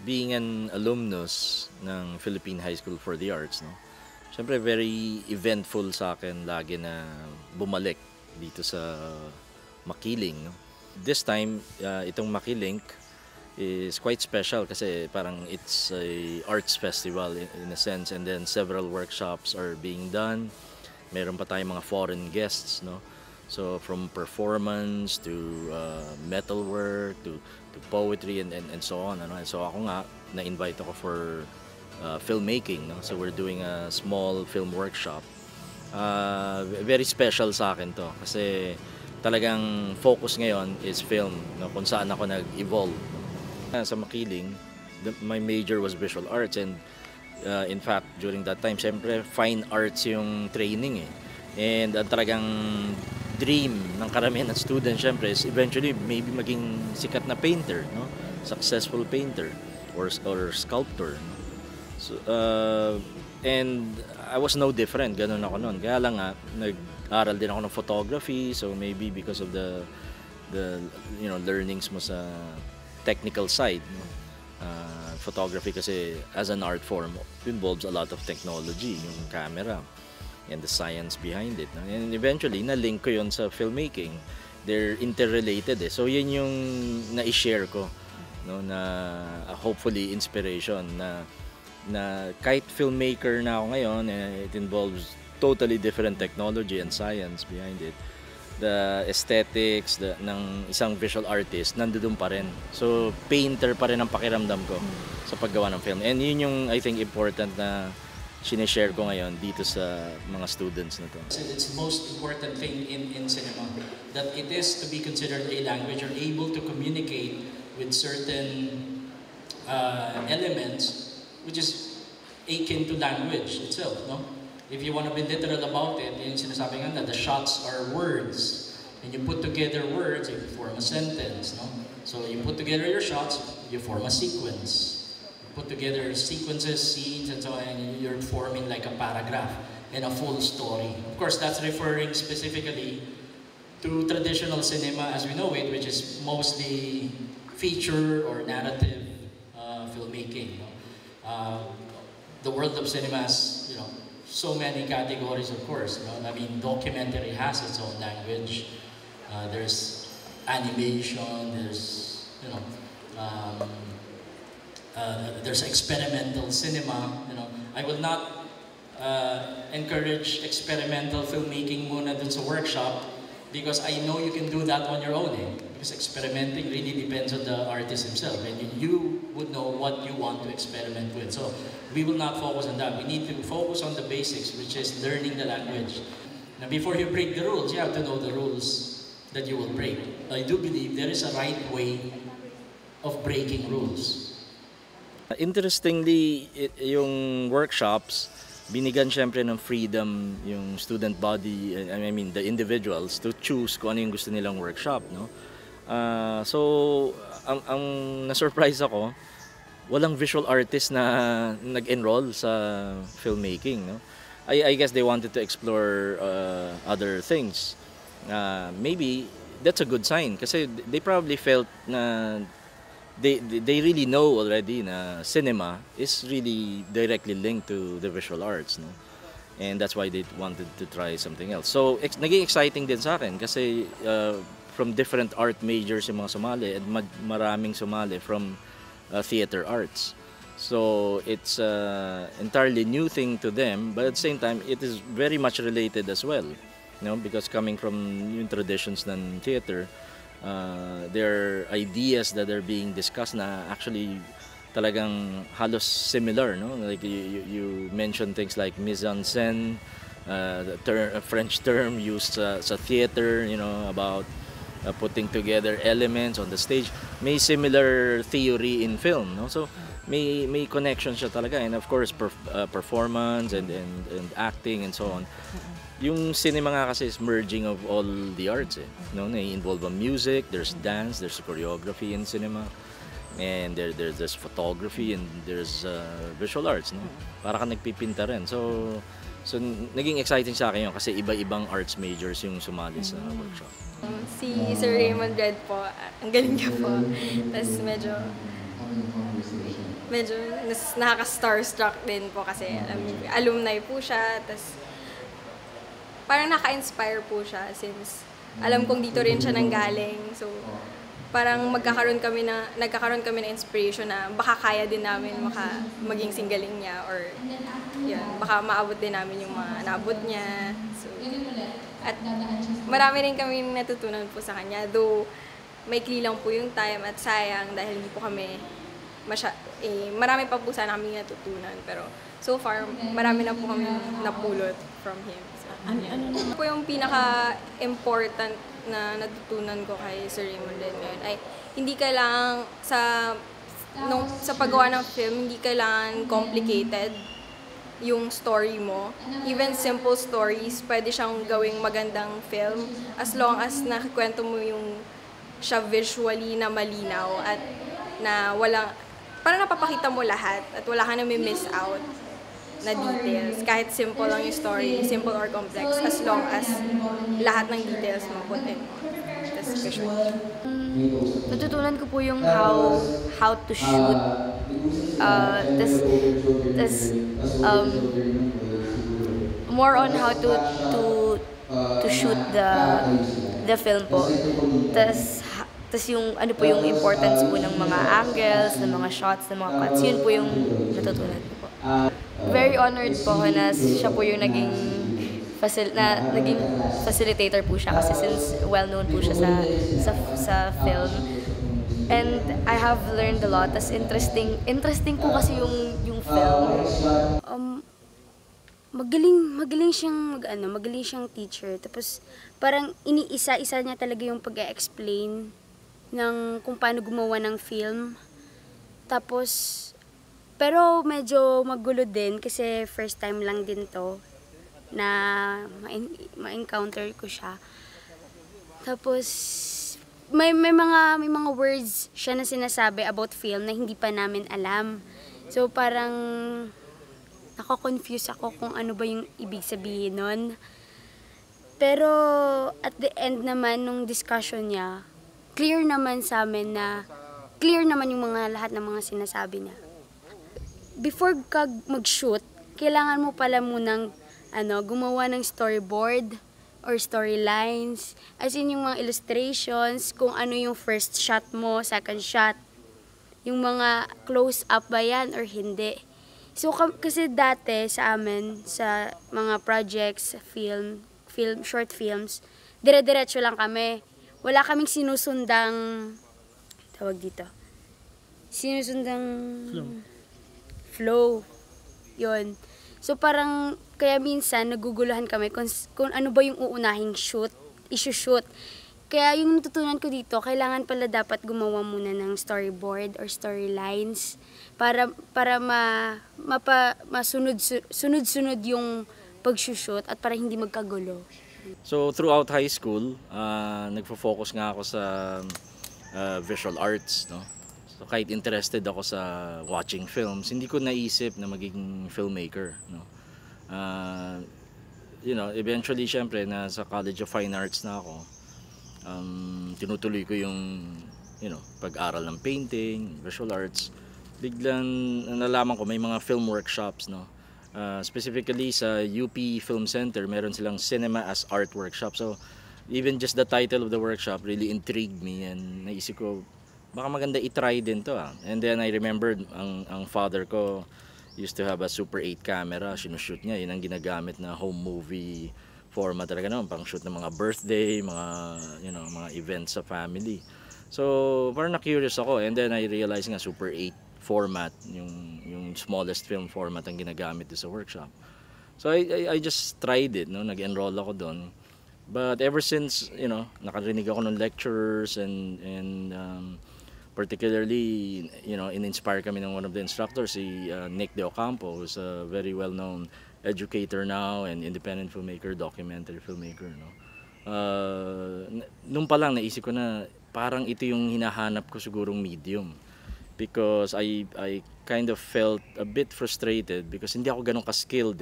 being an alumnus ng Philippine High School for the Arts, no? Siyempre very eventful sa akin lagi na bumalik dito sa Makiling, no? This time, itong Makilink is quite special kasi parang it's a arts festival in a sense, and then several workshops are being done. Meron pa tayong mga foreign guests, no? So from performance to metalwork to poetry and so on, ano? So ako nga na-invite ako for filmmaking, no? So we're doing a small film workshop. Very special sa akin to kasi talagang focus ngayon is film, no? Kung saan ako nag-evolve. Sa Makiling, my major was visual arts, and in fact during that time siyempre fine arts yung training eh. And ang talagang dream ng karamihan ng students siyempre is eventually maybe maging sikat na painter, no? Successful painter or sculptor, no? So, and I was no different, ganun ako noon. Kaya lang nga nag-aral din ako ng photography, so maybe because of the learnings mo sa technical side, no? Photography kasi as an art form involves a lot of technology, yung camera and the science behind it, no? And eventually na-link ko yun sa filmmaking. They're interrelated eh. So yun yung na-share ko, no, na hopefully inspiration na kahit filmmaker na ako ngayon, it involves totally different technology and science behind it. The aesthetics ng isang visual artist nandoon pa rin. So painter pa rin ang pakiramdam ko sa paggawa ng film. And yun yung I think important na sinishare ko ngayon dito sa mga students na to. It's the most important thing in cinema, that it is to be considered a language, or able to communicate with certain elements which is akin to language itself, no? If you want to be literal about it, yung sinasabi nga na, the shots are words. And you put together words, you form a sentence, no? So you put together your shots, you form a sequence. You put together sequences, scenes, and so on, and you're forming like a paragraph and a full story. Of course, that's referring specifically to traditional cinema as we know it, which is mostly feature or narrative filmmaking, no? The world of cinema has, so many categories, of course. I mean, documentary has its own language. There's animation. There's there's experimental cinema. I will not encourage experimental filmmaking muna dun sa workshop, because I know you can do that on your own. Because experimenting really depends on the artist himself, and you would know what you want to experiment with. So we will not focus on that. We need to focus on the basics, which is learning the language. Now, before you break the rules, you have to know the rules that you will break. I do believe there is a right way of breaking rules. Interestingly, yung workshops, binigyan syempre ng freedom yung student body, I mean the individuals, to choose kung ano yung gusto nilang workshop, no? So ang na-surprise ako, walang visual artist na nag-enroll sa filmmaking, no? I guess they wanted to explore other things. Maybe that's a good sign kasi they probably felt na they really know already na cinema is really directly linked to the visual arts, no? And that's why they wanted to try something else. So naging exciting din sa akin kasi from different art majors yung mga sumali, and maraming sumali from theater arts. So it's entirely new thing to them, but at the same time it is very much related as well, because coming from yung traditions ng theater, there are ideas that are being discussed na actually talagang halos similar, no? Like you mentioned things like mise en scène, a French term used sa theater, about putting together elements on the stage. May similar theory in film, no? So may connection siya talaga, and of course performance and acting and so on. Yung cinema nga kasi is merging of all the arts, Na-involve ang music, there's dance, there's choreography in cinema, and there's photography, and there's visual arts, no? Para ka nagpipinta rin. So naging exciting sa akin yun kasi iba-ibang arts majors yung sumali sa workshop. Si Sir Raymond Red po, ang galing niya po. Tapos medyo medyo nakaka-starstruck din po kasi alumni po siya, tas parang naka-inspire po siya since alam kong dito rin siya nanggaling. So, parang nagkakaroon kami ng inspiration na baka kaya din namin maging singgaling niya or yun, baka maabot din namin yung mga naabot niya. So, at marami rin kami natutunan po sa kanya. Though, maikli lang po yung time at sayang dahil hindi po kami marami pa po sana kami natutunan. Pero so far, marami na po kami napulot from him. So, ano po yung pinaka-important na natutunan ko kay Sir Raymond din ngayon ay hindi kailangan sa paggawa ng film, hindi kailangan complicated yung story mo. Even simple stories, pwede siyang gawing magandang film as long as nakikwento mo yung siya visually na malinaw at na parang napapakita mo lahat at wala ka na may miss out na details. Kahit simple lang yung story, simple or complex, as long as lahat ng details mo put in mo. That's visual. Natutunan ko po yung how to shoot. More on how to shoot the film po. Tas yung ano po yung importance po ng mga angles, ng mga shots, ng mga cuts, yun po yung natutunan ko po. Very honored po ako na siya po yung naging facilitator po siya kasi since well-known po siya sa film. And I have learned a lot. Tas interesting po kasi yung film. Magaling siyang teacher. Tapos parang iniisa-isa niya talaga yung pag-explain ng kung paano gumawa ng film. Tapos pero medyo magulo din kasi first time lang din to na ma-encounter ko siya. Tapos may mga words siya na sinasabi about film na hindi pa namin alam. So parang nako-confuse ako kung ano ba yung ibig sabihin nun. Pero at the end naman nung discussion niya, clear naman yung lahat ng mga sinasabi niya. Before ka mag-shoot, kailangan mo pala munang gumawa ng storyboard or storylines. As in yung mga illustrations, kung ano yung first shot mo, second shot. Yung mga close-up ba yan or hindi. So kasi dati sa amin, sa mga projects, short films, dire-diretso lang kami. Wala kaming sinusundang, flow. Yun. So parang, kaya minsan naguguluhan kami kung ano ba yung uunahing isushoot. Kaya yung natutunan ko dito, kailangan pala dapat gumawa muna ng storyboard or storylines para masunod-sunod yung pag-shoot at para hindi magkagulo. So throughout high school, nagfo-focus nga ako sa visual arts, no? So kahit interested ako sa watching films, hindi ko naisip na magiging filmmaker, no? Eventually syempre sa College of Fine Arts na ako. Tinutuloy ko yung pag-aral ng painting, visual arts. Biglang nalaman ko may mga film workshops, no? Specifically sa UP Film Center, meron silang Cinema as Art Workshop. So even just the title of the workshop really intrigued me and naisip ko baka maganda i-try din to. And then I remembered ang father ko used to have a Super 8 camera, sinushoot niya, yun ang ginagamit na home movie format talaga naman, pang shoot ng mga birthday, mga events sa family. So parang na-curious ako and then I realized nga Super 8 format, yung smallest film format ang ginagamit sa workshop. So I just tried it, no? Nag-enroll ako doon. But ever since, nakarinig ako ng lectures and particularly, in-inspire kami ng one of the instructors, si Nick De Ocampo, who's a very well-known educator now and independent filmmaker, documentary filmmaker, no? Nung pa lang naisip ko na parang ito yung hinahanap ko sigurong medium because I kind of felt a bit frustrated because hindi ako ganun ka-skilled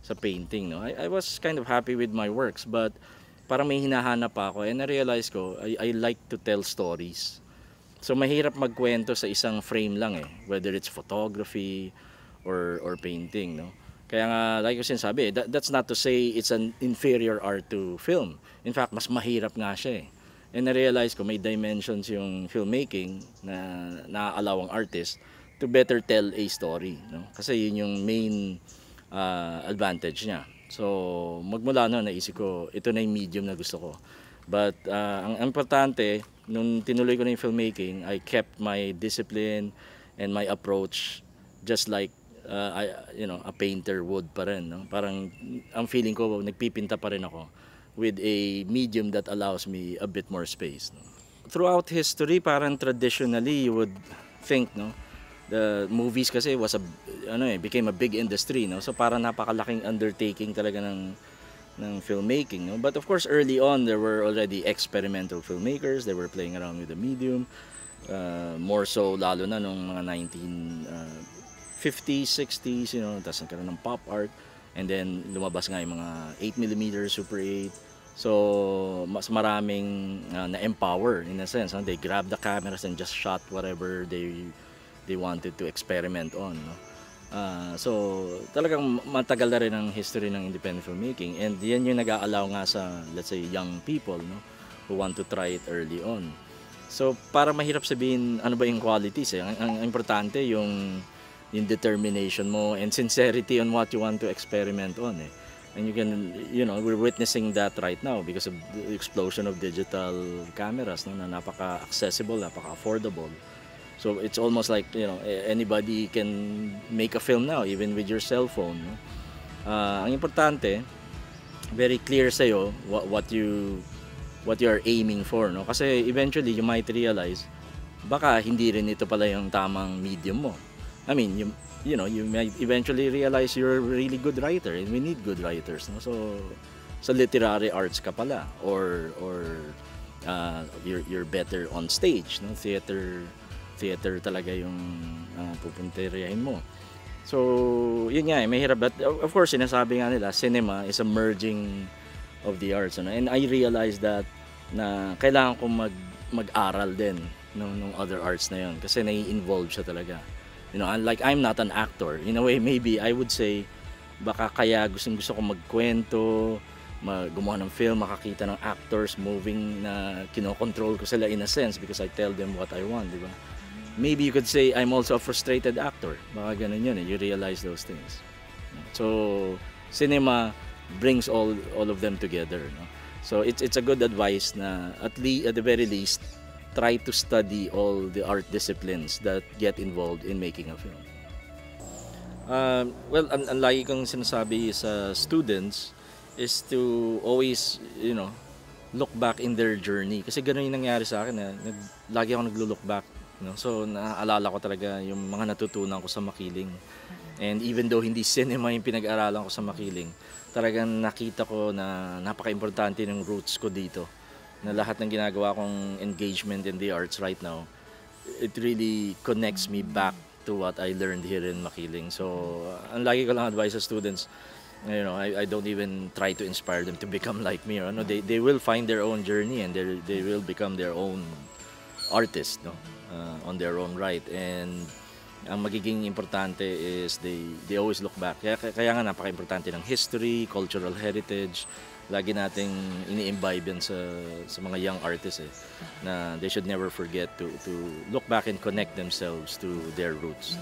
sa painting, no? I was kind of happy with my works but parang may hinahanap pa ako and na-realize ko I like to tell stories. So mahirap magkwento sa isang frame lang eh, whether it's photography or painting, no? Kaya nga, like ko sinasabi, that's not to say it's an inferior art to film. In fact, mas mahirap nga siya eh. And na-realize ko may dimensions yung filmmaking na na-allow ang artist to better tell a story, no? Kasi yun yung main advantage niya. So magmula noon naisip ko, ito na yung medium na gusto ko. But ang importante, nung tinuloy ko na yung filmmaking, I kept my discipline and my approach just like a painter would pa rin, no? Parang ang feeling ko, nagpipinta pa rin ako with a medium that allows me a bit more space, no? Throughout history, parang traditionally you would think, no, the movies kasi became a big industry, no? So parang napakalaking undertaking talaga ng filmmaking, no? But of course early on there were already experimental filmmakers, they were playing around with the medium, more so lalo na nung mga 50s, 60s, tapos nagkaroon ng pop art, and then lumabas nga yung mga 8mm, Super 8. So mas maraming na-empower in a sense, no? They grabbed the cameras and just shot whatever they wanted to experiment on, no? So talagang matagal na rin ang history ng independent filmmaking, and yan yung nag-aalaw nga sa, let's say, young people, no, who want to try it early on. So para mahirap sabihin ano ba yung qualities eh. Ang importante yung determination mo and sincerity on what you want to experiment on eh. And you can, we're witnessing that right now because of the explosion of digital cameras, no, na napaka-accessible, napaka-affordable. So it's almost like, anybody can make a film now, even with your cell phone, no? Ang importante, very clear sa'yo what you are aiming for, no? Kasi eventually you might realize baka hindi rin ito pala yung tamang medium mo. I mean, you might eventually realize you're a really good writer, and we need good writers, no? So sa literary arts ka pala, or you're better on stage, no? Theater talaga yung pupunteriyahin mo. So yun nga, mahirap. But of course, sinasabi nga nila, cinema is a merging of the arts, no? And I realized that na kailangan ko mag-aral din ng other arts na yun, kasi nai-involve siya talaga. Like I'm not an actor. In a way, maybe I would say, baka kaya gusto ko magkwento, gumawa ng film, makakita ng actors moving na kinokontrol ko sila in a sense because I tell them what I want, di ba? Maybe you could say I'm also a frustrated actor. Baka ganun yun eh, you realize those things. So cinema brings all of them together, no? So it's a good advice na at the very least, try to study all the art disciplines that get involved in making a film. Well, ang lagi kong sinasabi sa students is to always, look back in their journey. Kasi gano'n yung nangyari sa akin. Lagi ako naglo-look back. So, naaalala ko talaga yung mga natutunan ko sa Makiling. And even though hindi cinema yung pinag-aralan ko sa Makiling, talagang nakita ko na napaka-importante ng roots ko dito. Na lahat ng ginagawa kong engagement in the arts right now, it really connects me back to what I learned here in Makiling. So, ang lagi ko lang advice sa students, I don't even try to inspire them to become like me. They will find their own journey, and they will become their own artist, no, on their own right. And ang magiging importante is they always look back. Kaya nga napaka-importante ng history, cultural heritage. Lagi nating ini-imbibe yan sa mga young artists eh, na they should never forget to look back and connect themselves to their roots.